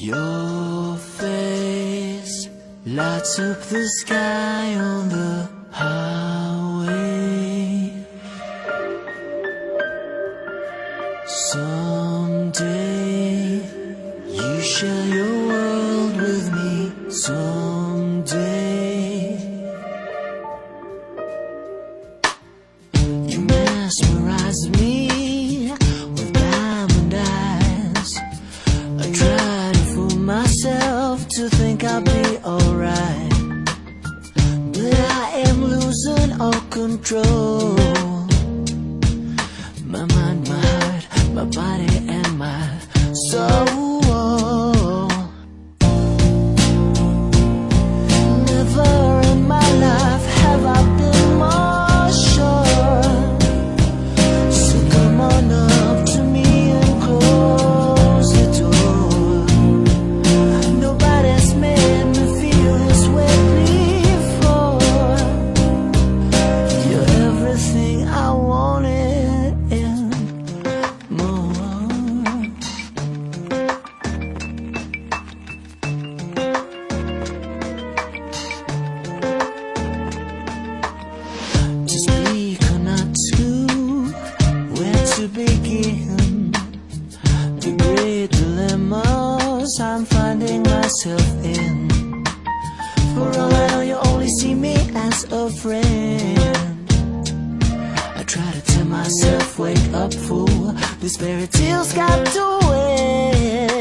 Your face lights up the sky on the highway. Someday you share your world with me. Someday you mesmerize me with diamond eyes. I try to fool myself to think I'll be alright, but I am losing all control. My mind, my heart, my body and my soul. Never in my life have I been more sure. So come on up to me and close the door. Nobody's made me feel this way before. You're everything I wanted and more. To speak or not to, where to begin? The great dilemmas I'm finding myself in. For all I know, you only see me as a friend. I try to tell myself, wake up fool, this fairy tale's got to end.